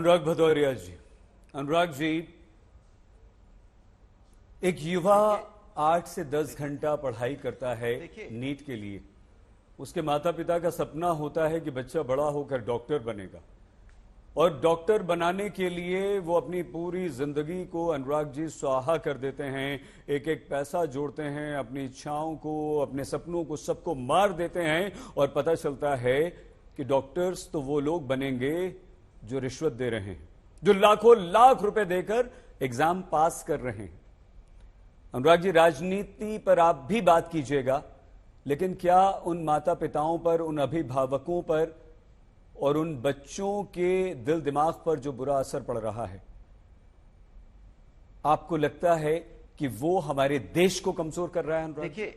अनुराग भदौरिया जी। अनुराग जी, एक युवा 8 से 10 घंटा पढ़ाई करता है नीट के लिए। उसके माता पिता का सपना होता है कि बच्चा बड़ा होकर डॉक्टर बनेगा, और डॉक्टर बनाने के लिए वो अपनी पूरी जिंदगी को, अनुराग जी, स्वाहा कर देते हैं। एक एक पैसा जोड़ते हैं, अपनी इच्छाओं को, अपने सपनों को, सबको मार देते हैं, और पता चलता है कि डॉक्टर्स तो वो लोग बनेंगे जो रिश्वत दे रहे हैं, जो लाखों लाख रुपए देकर एग्जाम पास कर रहे हैं। अनुराग जी, राजनीति पर आप भी बात कीजिएगा, लेकिन क्या उन माता पिताओं पर, उन अभिभावकों पर और उन बच्चों के दिल दिमाग पर जो बुरा असर पड़ रहा है, आपको लगता है कि वो हमारे देश को कमजोर कर रहा है?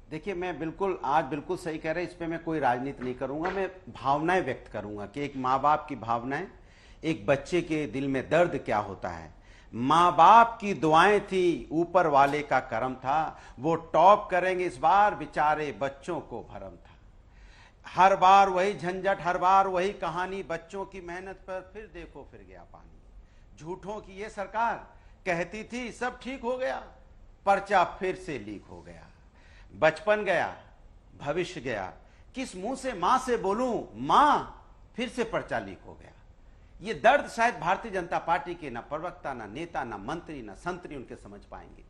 देखिए, मैं बिल्कुल सही कह रहे हैं। इस पे मैं कोई राजनीति नहीं करूंगा, मैं भावनाएं व्यक्त करूंगा कि एक माँ बाप की भावनाएं, एक बच्चे के दिल में दर्द क्या होता है। माँ बाप की दुआएं थी, ऊपर वाले का करम था, वो टॉप करेंगे इस बार, बेचारे बच्चों को भरम था। हर बार वही झंझट, हर बार वही कहानी, बच्चों की मेहनत पर फिर देखो फिर गया पानी। झूठों की ये सरकार कहती थी सब ठीक हो गया, पर्चा फिर से लीक हो गया। बचपन गया, भविष्य गया, किस मुंह से मां से बोलूं, मां फिर से पर्चा लीक हो गया। ये दर्द शायद भारतीय जनता पार्टी के ना प्रवक्ता, ना नेता, ना मंत्री, ना संतरी उनके समझ पाएंगे,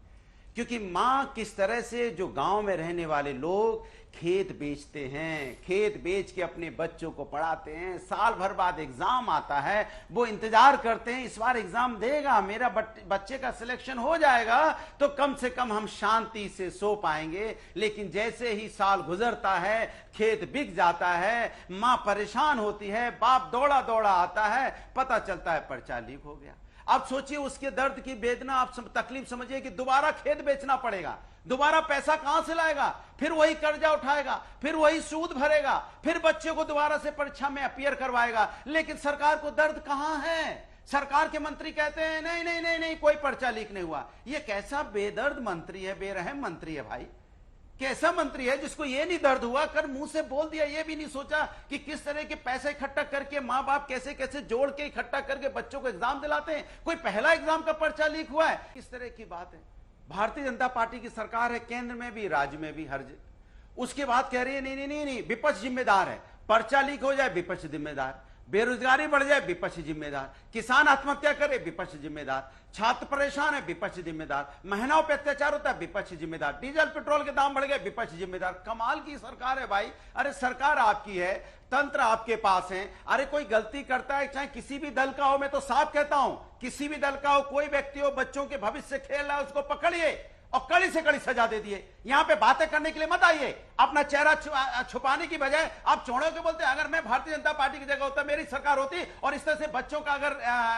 क्योंकि मां किस तरह से, जो गांव में रहने वाले लोग खेत बेचते हैं, खेत बेच के अपने बच्चों को पढ़ाते हैं, साल भर बाद एग्जाम आता है, वो इंतजार करते हैं इस बार एग्जाम देगा, मेरा बच्चे का सिलेक्शन हो जाएगा तो कम से कम हम शांति से सो पाएंगे। लेकिन जैसे ही साल गुजरता है, खेत बिक जाता है, मां परेशान होती है, बाप दौड़ा दौड़ा आता है, पता चलता है पर्चा लीक हो गया। अब सोचिए उसके दर्द की वेदना, आप तकलीफ समझिए कि दोबारा खेत बेचना पड़ेगा, दोबारा पैसा कहां से लाएगा, फिर वही कर्जा उठाएगा, फिर वही सूद भरेगा, फिर बच्चे को दोबारा से परीक्षा में अपीयर करवाएगा। लेकिन सरकार को दर्द कहां है? सरकार के मंत्री कहते हैं नहीं नहीं नहीं नहीं, कोई पर्चा लीक नहीं हुआ। ये कैसा बेदर्द मंत्री है, बेरहम मंत्री है भाई। कैसा मंत्री है जिसको ये नहीं दर्द हुआ, कर मुंह से बोल दिया, ये भी नहीं सोचा कि किस तरह के पैसे इकट्ठा करके मां बाप कैसे कैसे जोड़ के इकट्ठा करके बच्चों को एग्जाम दिलाते हैं। कोई पहला एग्जाम का पर्चा लीक हुआ है? इस तरह की बात है। भारतीय जनता पार्टी की सरकार है, केंद्र में भी, राज्य में भी, हर उसके बाद कह रही है नहीं नहीं नहीं नहीं, विपक्ष जिम्मेदार है। पर्चा लीक हो जाए, विपक्ष जिम्मेदार। बेरोजगारी बढ़ जाए, विपक्ष जिम्मेदार। किसान आत्महत्या करे, विपक्ष जिम्मेदार। छात्र परेशान है, विपक्ष जिम्मेदार। महिलाओं पर अत्याचार होता है, विपक्ष जिम्मेदार। डीजल पेट्रोल के दाम बढ़ गए, विपक्ष जिम्मेदार। कमाल की सरकार है भाई। अरे सरकार आपकी है, तंत्र आपके पास है। अरे कोई गलती करता है, चाहे किसी भी दल का हो, मैं तो साफ कहता हूं, किसी भी दल का हो, कोई व्यक्ति हो, बच्चों के भविष्य से खेल रहा है, उसको पकड़िए और कड़ी से कड़ी सजा दे दिए। यहां पे बातें करने के लिए मत आइए, अपना चेहरा छुपाने की बजाय आप चौड़ों के बोलते हैं। अगर मैं भारतीय जनता पार्टी की जगह होता, मेरी सरकार होती और इस तरह से बच्चों का, अगर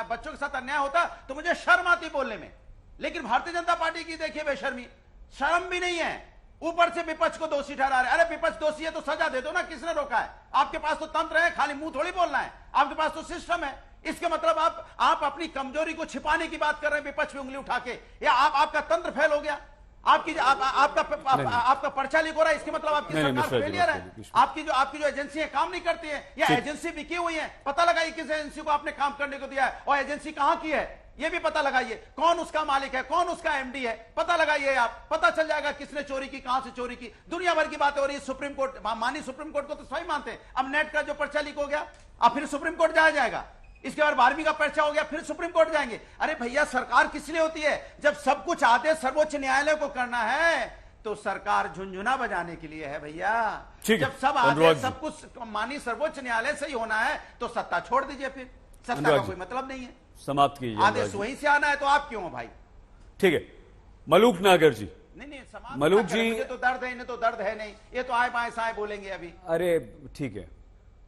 बच्चों के साथ अन्याय होता तो मुझे शर्म आती बोलने में। लेकिन भारतीय जनता पार्टी की देखिए बेशर्मी, शर्म भी नहीं है, ऊपर से विपक्ष को दोषी ठहरा रहे। अरे विपक्ष दोषी है तो सजा दे दो ना, किसने रोका है? आपके पास तो तंत्र है, खाली मुंह थोड़ी बोलना है, आपके पास तो सिस्टम है। इसके मतलब आप अपनी कमजोरी को छिपाने की बात कर रहे हैं विपक्ष पे उंगली उठा के, या आपका तंत्र फेल हो गया, आपका पर्चा लीक हो रहा है, इसके मतलब आपकी सरकार फेलियर है। आपकी जो एजेंसियां काम नहीं करती है, या एजेंसी बिकी हुई है, पता लगाइए किस एजेंसी को आपने काम करने को दिया है, और एजेंसी कहां की है ये भी पता लगाइए। कौन उसका मालिक है, कौन उसका एमडी है, पता लगाइए आप, पता चल जाएगा किसने चोरी की, कहां से चोरी की। दुनिया भर की बातें हो रही है। सुप्रीम कोर्ट, मानी सुप्रीम कोर्ट को तो सही मानते हैं। अब नेट का जो पर्चा लीक हो गया, अब फिर सुप्रीम कोर्ट जाएगा। इसके बाद 12वीं का पर्चा हो गया, फिर सुप्रीम कोर्ट जाएंगे। अरे भैया, सरकार किस लिए होती है? जब सब कुछ आदेश सर्वोच्च न्यायालय को करना है तो सरकार झुंझुना बजाने के लिए है भैया। जब सब आदेश सब कुछ मानी सर्वोच्च न्यायालय से ही होना है तो सत्ता छोड़ दीजिए, फिर सत्ता का कोई मतलब नहीं है। समाप्त कीजिए। आदेश वहीं से आना है तो आप क्यों हो भाई? ठीक है, मलूक नागर जी। नहीं, मलूक जी, मुझे तो दर्द है, इन्हें तो दर्द है नहीं, ये तो आए बाएं साए बोलेंगे अभी। अरे ठीक है,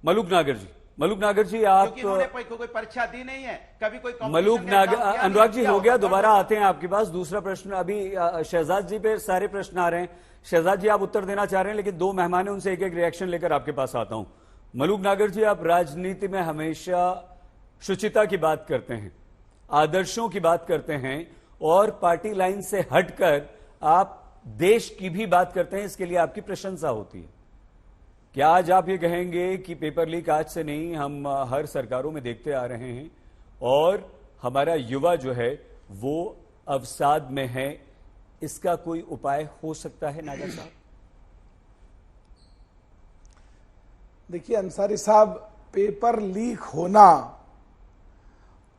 मलूक नागर जी, मलूक नागर जी, आप कोई परीक्षा दी नहीं है कभी, कोई मलूक नागर, अनुराग जी हो गया, दोबारा आते हैं आपके पास। दूसरा प्रश्न, अभी शहजाद जी पे सारे प्रश्न आ रहे हैं। शहजाद जी आप उत्तर देना चाह रहे हैं, लेकिन दो मेहमान हैं, उनसे एक एक रिएक्शन लेकर आपके पास आता हूं। मलूक नागर जी, आप राजनीति में हमेशा शुचिता की बात करते हैं, आदर्शों की बात करते हैं, और पार्टी लाइन से हटकर आप देश की भी बात करते हैं, इसके लिए आपकी प्रशंसा होती है। क्या आज आप ये कहेंगे कि पेपर लीक आज से नहीं, हम हर सरकारों में देखते आ रहे हैं और हमारा युवा जो है वो अवसाद में है, इसका कोई उपाय हो सकता है नागर साहब? देखिए अंसारी साहब, पेपर लीक होना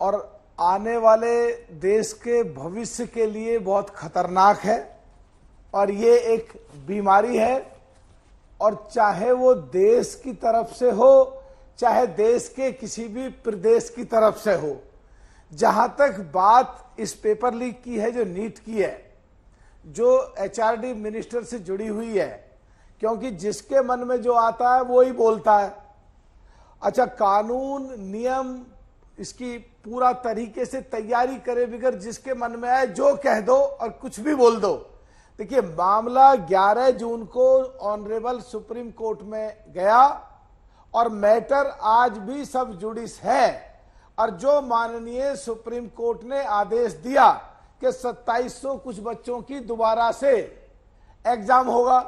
और आने वाले देश के भविष्य के लिए बहुत खतरनाक है और ये एक बीमारी है। और चाहे वो देश की तरफ से हो, चाहे देश के किसी भी प्रदेश की तरफ से हो, जहां तक बात इस पेपर लीक की है जो नीट की है, जो एचआरडी मिनिस्टर से जुड़ी हुई है, क्योंकि जिसके मन में जो आता है वो ही बोलता है। अच्छा, कानून नियम इसकी पूरा तरीके से तैयारी करे बगैर जिसके मन में आए जो कह दो और कुछ भी बोल दो। देखिए, मामला 11 जून को ऑनरेबल सुप्रीम कोर्ट में गया और मैटर आज भी सब जुडिस है। और जो माननीय सुप्रीम कोर्ट ने आदेश दिया कि 2700 कुछ बच्चों की दोबारा से एग्जाम होगा,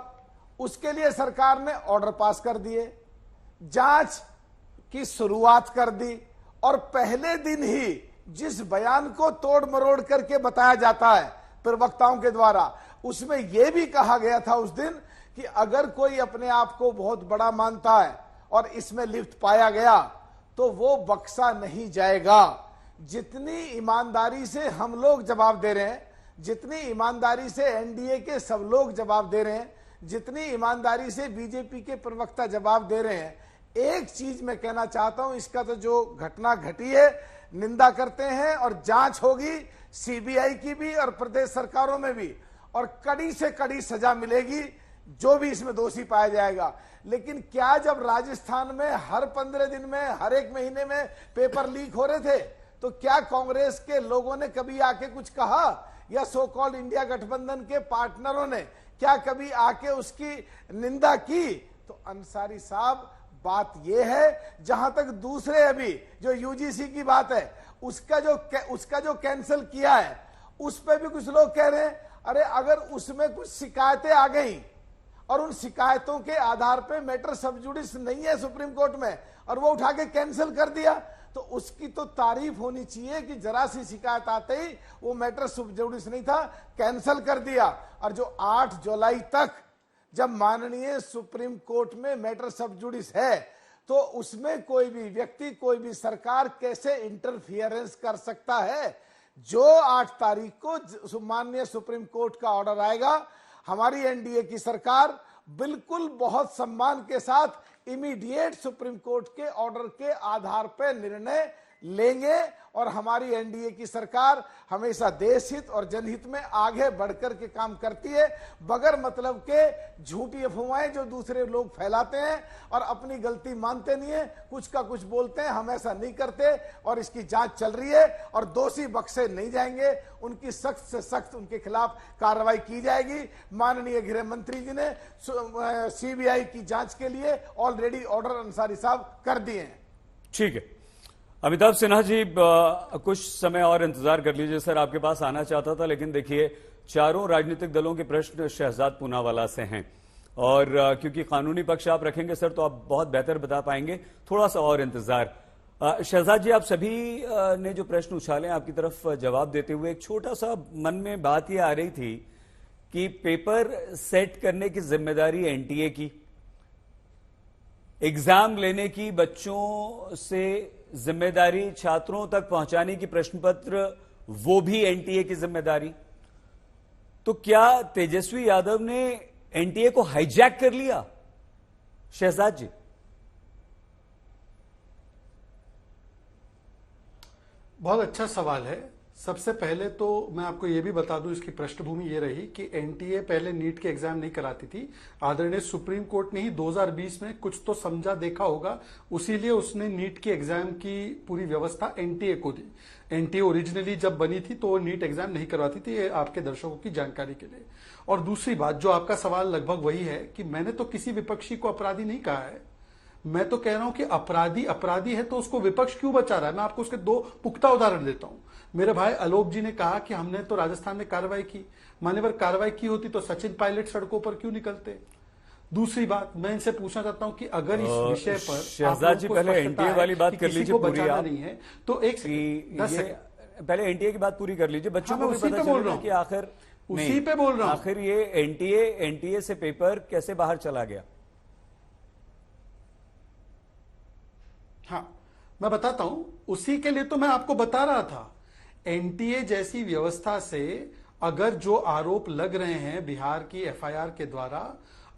उसके लिए सरकार ने ऑर्डर पास कर दिए, जांच की शुरुआत कर दी और पहले दिन ही जिस बयान को तोड़ मरोड़ करके बताया जाता है प्रवक्ताओं के द्वारा, उसमें यह भी कहा गया था उस दिन कि अगर कोई अपने आप को बहुत बड़ा मानता है और इसमें लिप्त पाया गया तो वो बख्शा नहीं जाएगा। जितनी ईमानदारी से हम लोग जवाब दे रहे हैं, जितनी ईमानदारी से एनडीए के सब लोग जवाब दे रहे हैं, जितनी ईमानदारी से बीजेपी के प्रवक्ता जवाब दे रहे हैं, एक चीज मैं कहना चाहता हूं, इसका तो जो घटना घटी है निंदा करते हैं और जांच होगी सीबीआई की भी और प्रदेश सरकारों में भी, और कड़ी से कड़ी सजा मिलेगी जो भी इसमें दोषी पाया जाएगा। लेकिन क्या जब राजस्थान में हर 15 दिन में, हर एक महीने में पेपर लीक हो रहे थे, तो क्या कांग्रेस के लोगों ने कभी आके कुछ कहा, या सो कॉल्ड इंडिया गठबंधन के पार्टनरों ने क्या कभी आके उसकी निंदा की? तो अंसारी साहब, बात यह है, जहां तक दूसरे अभी जो यूजीसी की बात है उसका जो कैंसिल किया है, उस पर भी कुछ लोग कह रहे हैं अरे अगर उसमें कुछ शिकायतें आ गई और उन शिकायतों के आधार पे मैटर सब जुडिस नहीं है सुप्रीम कोर्ट में और वो उठा के कैंसिल कर दिया, तो उसकी तो तारीफ होनी चाहिए कि जरा सी शिकायत आते ही वो मैटर सब जुडिस नहीं था, कैंसिल कर दिया। और जो 8 जुलाई तक जब माननीय सुप्रीम कोर्ट में मैटर सब जुडिस है, तो उसमें कोई भी व्यक्ति, कोई भी सरकार कैसे इंटरफियरेंस कर सकता है? जो 8 तारीख को माननीय सुप्रीम कोर्ट का ऑर्डर आएगा, हमारी एनडीए की सरकार बिल्कुल बहुत सम्मान के साथ इमीडिएट सुप्रीम कोर्ट के ऑर्डर के आधार पर निर्णय लेंगे। और हमारी एनडीए की सरकार हमेशा देश हित और जनहित में आगे बढ़कर के काम करती है, बगैर मतलब के झूठी अफवाहें जो दूसरे लोग फैलाते हैं और अपनी गलती मानते नहीं है, कुछ का कुछ बोलते हैं। हम ऐसा नहीं करते और इसकी जांच चल रही है और दोषी बख्शे नहीं जाएंगे, उनकी सख्त से सख्त उनके खिलाफ कार्रवाई की जाएगी। माननीय गृह मंत्री जी ने सीबीआई की जांच के लिए ऑलरेडी ऑर्डर अंसारी साहब कर दिए हैं। ठीक है, अमिताभ सिन्हा जी, कुछ समय और इंतजार कर लीजिए सर, आपके पास आना चाहता था, लेकिन देखिए चारों राजनीतिक दलों के प्रश्न शहजाद पूनावाला से हैं और क्योंकि कानूनी पक्ष आप रखेंगे सर तो आप बहुत बेहतर बता पाएंगे, थोड़ा सा और इंतजार। शहजाद जी, आप सभी ने जो प्रश्न उछाले आपकी तरफ जवाब देते हुए एक छोटा सा मन में बात यह आ रही थी कि पेपर सेट करने की जिम्मेदारी एनटीए की, एग्जाम लेने की, बच्चों से जिम्मेदारी छात्रों तक पहुंचाने की प्रश्न पत्र, वो भी एनटीए की जिम्मेदारी। तो क्या तेजस्वी यादव ने एनटीए को हाईजैक कर लिया? शहजाद जी। बहुत अच्छा सवाल है। सबसे पहले तो मैं आपको यह भी बता दूं, इसकी पृष्ठभूमि ये रही कि एनटीए पहले नीट के एग्जाम नहीं कराती थी। आदरणीय सुप्रीम कोर्ट ने ही 2020 में कुछ तो समझा देखा होगा, उसीलिए उसने नीट के एग्जाम की पूरी व्यवस्था एनटीए को दी। एनटीए ओरिजिनली जब बनी थी तो वो नीट एग्जाम नहीं करवाती थी, ये आपके दर्शकों की जानकारी के लिए। और दूसरी बात, जो आपका सवाल लगभग वही है कि मैंने तो किसी विपक्षी को अपराधी नहीं कहा है, मैं तो कह रहा हूं कि अपराधी अपराधी है तो उसको विपक्ष क्यों बचा रहा है। मैं आपको उसके 2 पुख्ता उदाहरण देता हूं। मेरे भाई आलोक जी ने कहा कि हमने तो राजस्थान में कार्रवाई की, मान्यवर कार्रवाई की होती तो सचिन पायलट सड़कों पर क्यों निकलते। दूसरी बात मैं इनसे पूछना चाहता हूं कि अगर इस विषय पर शहजाद जी पहले एनटीए वाली बात कर लीजिए पूरी, आप नहीं है तो एक पहले एनटीए की बात पूरी कर लीजिए, बच्चों को भी पता चलेगा कि आखिर उसी पे बोल रहा हूं, आखिर ये एनटीए से पेपर कैसे बाहर चला गया। हाँ मैं बताता हूं, उसी के लिए तो मैं आपको बता रहा था। एनटीए जैसी व्यवस्था से अगर जो आरोप लग रहे हैं बिहार की एफआईआर के द्वारा,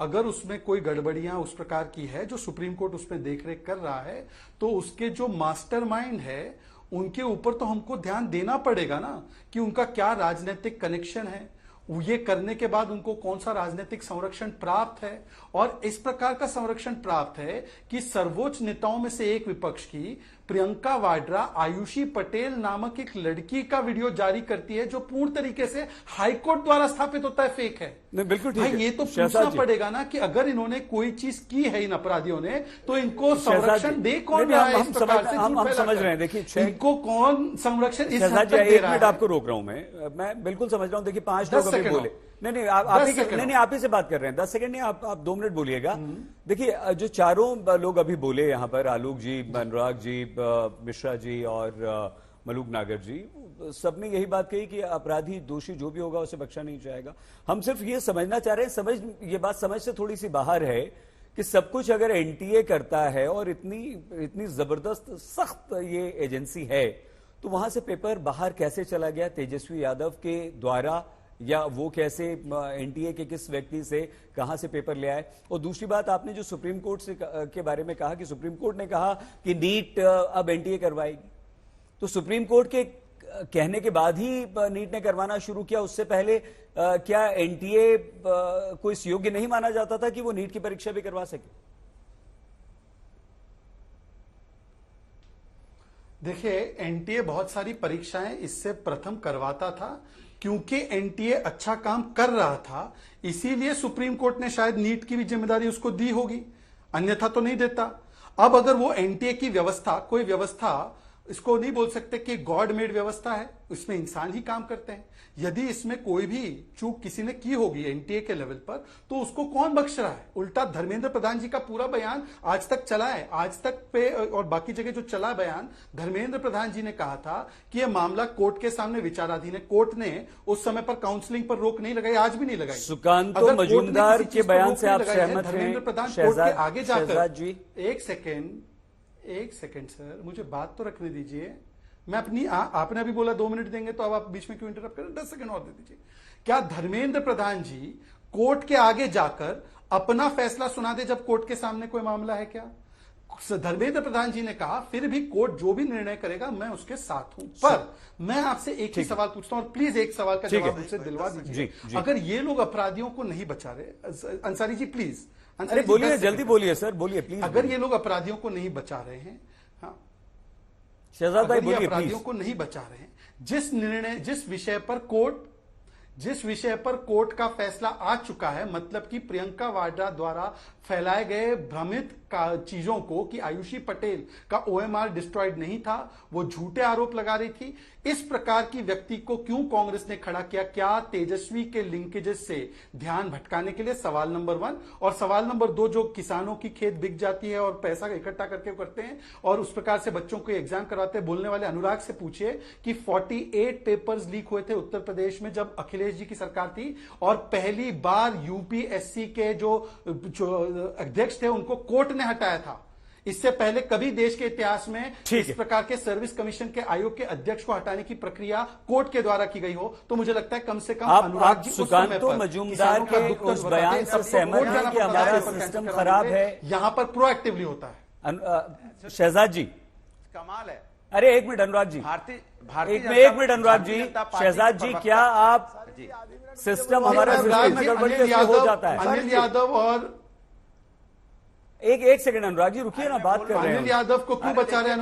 अगर उसमें कोई गड़बड़ियां उस प्रकार की है जो सुप्रीम कोर्ट उसमें देखरेख कर रहा है, तो उसके जो मास्टरमाइंड है उनके ऊपर तो हमको ध्यान देना पड़ेगा ना कि उनका क्या राजनीतिक कनेक्शन है, ये करने के बाद उनको कौन सा राजनीतिक संरक्षण प्राप्त है। और इस प्रकार का संरक्षण प्राप्त है कि सर्वोच्च नेताओं में से एक विपक्ष की प्रियंका वाड्रा आयुषी पटेल नामक एक लड़की का वीडियो जारी करती है जो पूर्ण तरीके से हाईकोर्ट द्वारा स्थापित होता है फेक है। नहीं बिल्कुल ठीक भाई है। ये तो पूछना पड़ेगा ना कि अगर इन्होंने कोई चीज की है इन अपराधियों ने तो इनको संरक्षण दे कौन रहा है? इस प्रकार से हम समझ रहे हैं, देखिए इनको कौन संरक्षण इस हद तक दे रहा है? आपको रोक रहा हूं मैं बिल्कुल समझ रहा हूं। देखिए 5 लोग अभी बोले, नहीं आप ही से बात कर रहे हैं, 10 सेकंड नहीं, आप 2 मिनट बोलिएगा। देखिए जो चारों लोग अभी बोले यहाँ पर, आलोक जी, अनुराग जी, मिश्रा जी और मलूक नागर जी, सबने यही बात कही कि अपराधी दोषी जो भी होगा उसे बख्शा नहीं जाएगा। हम सिर्फ ये समझना चाह रहे हैं, ये बात समझ से थोड़ी सी बाहर है कि सब कुछ अगर एनटीए करता है और इतनी जबरदस्त सख्त ये एजेंसी है, तो वहां से पेपर बाहर कैसे चला गया तेजस्वी यादव के द्वारा, या वो कैसे एनटीए के किस व्यक्ति से कहां से पेपर ले आए। और दूसरी बात, आपने जो सुप्रीम कोर्ट से के बारे में कहा कि सुप्रीम कोर्ट ने कहा कि नीट अब एनटीए करवाएगी, तो सुप्रीम कोर्ट के कहने के बाद ही नीट ने करवाना शुरू किया। उससे पहले क्या एनटीए को इस योग्य नहीं माना जाता था कि वो नीट की परीक्षा भी करवा सके? देखिए एनटीए बहुत सारी परीक्षाएं इससे प्रथम करवाता था, क्योंकि एनटीए अच्छा काम कर रहा था, इसीलिए सुप्रीम कोर्ट ने शायद नीट की भी जिम्मेदारी उसको दी होगी, अन्यथा तो नहीं देता। अब अगर वो एनटीए की व्यवस्था, कोई व्यवस्था, इसको नहीं बोल सकते कि गॉड मेड व्यवस्था है, इसमें इंसान ही काम करते हैं। यदि इसमें कोई भी चूक किसी ने की होगी एनटीए के लेवल पर, तो उसको कौन बख्श रहा है? उल्टा धर्मेंद्र प्रधान जी का पूरा बयान आज तक चला है, आज तक पे और बाकी जगह जो चला बयान, धर्मेंद्र प्रधान जी ने कहा था कि यह मामला कोर्ट के सामने विचाराधीन है। कोर्ट ने उस समय पर काउंसलिंग पर रोक नहीं लगाई, आज भी नहीं लगाई। सुकांत मजूमदार के बयान से आप सहमत हैं? धर्मेंद्र प्रधान कोर्ट के आगे जाकर, एक सेकेंड सर, मुझे बात तो रखने दीजिए। मैं अपनी आपने अभी बोला 2 मिनट देंगे, तो अब आप बीच में क्यों इंटरप्ट करें? 10 सेकंड और दे दीजिए। क्या धर्मेंद्र प्रधान जी कोर्ट के आगे जाकर अपना फैसला सुना दे जब कोर्ट के सामने कोई मामला है? क्या धर्मेंद्र प्रधान जी ने कहा फिर भी कोर्ट जो भी निर्णय करेगा मैं उसके साथ हूं। पर मैं आपसे एक ही सवाल पूछता हूं, और प्लीज एक सवाल का जवाब मुझसे दिलवा दीजिए। अगर ये लोग अपराधियों को नहीं बचा रहे, अंसारी जी प्लीज, अरे बोलिए, जल्दी बोलिए सर, बोलिए प्लीज। अगर ये लोग अपराधियों को नहीं बचा रहे हैं, हाँ शहजाद भाई बोलिए, अपराधियों को नहीं बचा रहे हैं, जिस विषय पर कोर्ट का फैसला आ चुका है, मतलब कि प्रियंका वाड्रा द्वारा फैलाए गए भ्रमित का चीजों को कि आयुषी पटेल का ओएमआर डिस्ट्रॉयड नहीं था, वो झूठे आरोप लगा रही थी, इस प्रकार की व्यक्ति को क्यों कांग्रेस ने खड़ा किया? क्या तेजस्वी के लिंकेजेस से ध्यान भटकाने के लिए? सवाल नंबर 1। और सवाल नंबर 2, जो किसानों की खेत बिक जाती है और पैसा इकट्ठा करके करते हैं और उस प्रकार से बच्चों को एग्जाम करवाते हैं, बोलने वाले अनुराग से पूछिए कि 48 पेपर्स लीक हुए थे उत्तर प्रदेश में जब अखिलेश जी की सरकार थी, और पहली बार यूपीएससी के जो अध्यक्ष थे उनको कोर्ट ने हटाया था। इससे पहले कभी देश के इतिहास में इस प्रकार के सर्विस कमीशन के आयोग के अध्यक्ष को हटाने की प्रक्रिया कोर्ट के द्वारा की गई हो, तो मुझे लगता है कम से कम अनुराग जी सुकांत मजूमदार के उस बयान से सहमत हैं कि हमारा सिस्टम खराब है, यहां पर प्रोएक्टिवली होता है। शहजाद जी कमाल है। अरे एक मिनट अनुराग जी, एक मिनट अनुराग जी, शहजाद जी, क्या आप सिस्टम हमारा सिस्टम में गड़बड़ी हो जाता है? अनिल यादव और एक सेकंड अनुराग जी रुकिए ना, बात कर रहे हैं। अनिल यादव को क्यों बचा रहे हैं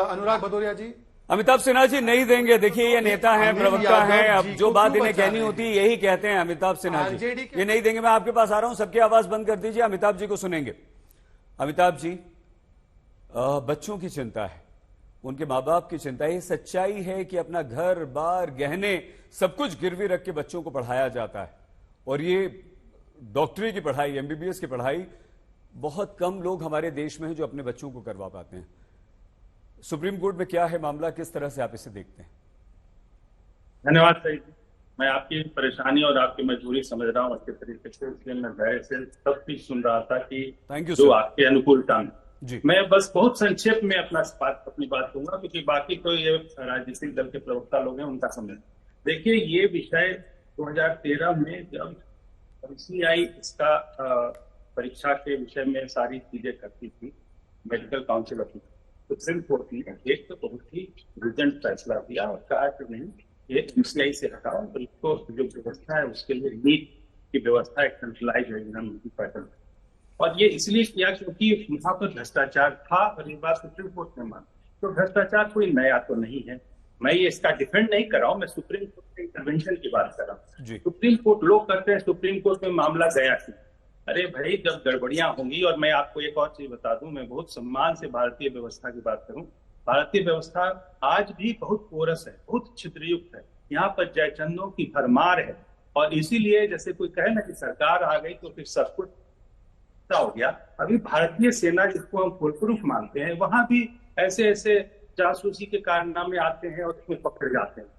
अनुराग भदौरिया जी? अमिताभ सिन्हा जी नहीं देंगे। देखिए ये नेता हैं, प्रवक्ता हैं, अब जो बात इन्हें कहनी होती है यही कहते हैं अमिताभ सिन्हा जी। ये नहीं देंगे। मैं आपके पास आ रहा हूं, सबकी आवाज बंद कर दीजिए, अमिताभ जी को सुनेंगे। अमिताभ जी, बच्चों की चिंता है, उनके माँ बाप की चिंता है। ये सच्चाई है कि अपना घर बार गहने सब कुछ गिरवी रख के बच्चों को पढ़ाया जाता है, और ये डॉक्टरी की पढ़ाई, एमबीबीएस की पढ़ाई बहुत कम लोग हमारे देश में हैं जो अपने बच्चों को करवा पाते हैं। सुप्रीम कोर्ट में क्या है मामला, किस तरह से आप इसे देखते हैं? धन्यवाद सही। मैं आपकी परेशानी और आपकी मजबूरी समझ रहा हूँ अच्छे तरीके से, इसलिए मैं धैर्य से सब कुछ सुन रहा था कि थैंक यू जो सर। आपके अनुकूलता में जी। मैं बस बहुत संक्षेप में अपनी बात कहूंगा, क्योंकि बाकी तो ये राजनीतिक दल के प्रवक्ता लोग हैं, उनका समझ। देखिए, ये विषय 2013 में जब MCI इसका परीक्षा के विषय में सारी चीजें करती थी, medical council of supreme court ने एक तो बहुत ही रिजेंट फैसला दिया और कहा कि नहीं, ये MCI से हटाओ, तो इसको जो व्यवस्था है उसके लिए नीट की व्यवस्था एक सेंट्रलाइज एग्जाम की पैटर्न। और ये इसलिए किया क्योंकि वहां पर भ्रष्टाचार था, और ये बात सुप्रीम कोर्ट ने माना। तो भ्रष्टाचार कोई नया तो नहीं है, मैं ये इसका डिफेंड नहीं कर रहा हूं, मैं सुप्रीम कोर्ट के इंटरवेंशन की बात कर रहा हूँ। सुप्रीम कोर्ट, लोग करते हैं सुप्रीम कोर्ट में मामला गया क्यों? अरे भाई, जब गड़बड़ियां होंगी, और मैं आपको एक और चीज बता दूं, मैं बहुत सम्मान से भारतीय व्यवस्था की बात करूं, भारतीय व्यवस्था आज भी बहुत पोरस है, बहुत छिद्रयुक्त है, यहाँ पर जयचंदों की भरमार है। और इसीलिए जैसे कोई कहे ना कि सरकार आ गई तो फिर सब कुछ हो गया, अभी भारतीय सेना जिसको हम फुल प्रूफ मानते हैं, वहां भी ऐसे ऐसे जासूसी के कारनामे आते हैं और उसमें पकड़े जाते हैं।